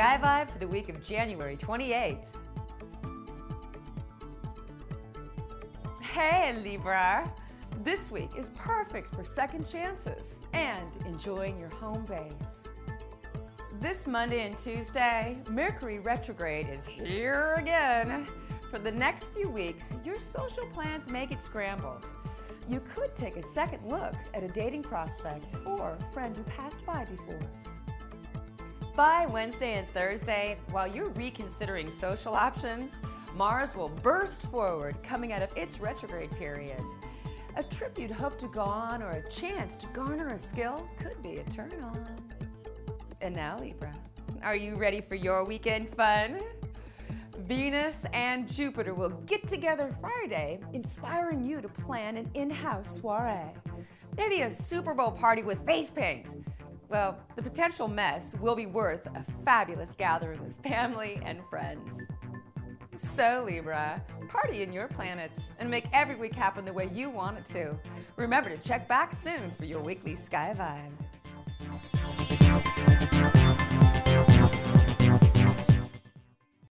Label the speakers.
Speaker 1: Sky Vibe for the week of January 28th. Hey Libra! This week is perfect for second chances and enjoying your home base. This Monday and Tuesday, Mercury retrograde is here again. For the next few weeks, your social plans may get scrambled. You could take a second look at a dating prospect or friend who passed by before. By Wednesday and Thursday, while you're reconsidering social options, Mars will burst forward, coming out of its retrograde period. A trip you'd hoped to go on or a chance to garner a skill could be a turn on. And now, Libra, are you ready for your weekend fun? Venus and Jupiter will get together Friday, inspiring you to plan an in-house soiree. Maybe a Super Bowl party with face paint. Well, the potential mess will be worth a fabulous gathering with family and friends. So Libra, party in your planets and make every week happen the way you want it to. Remember to check back soon for your weekly Sky Vibe.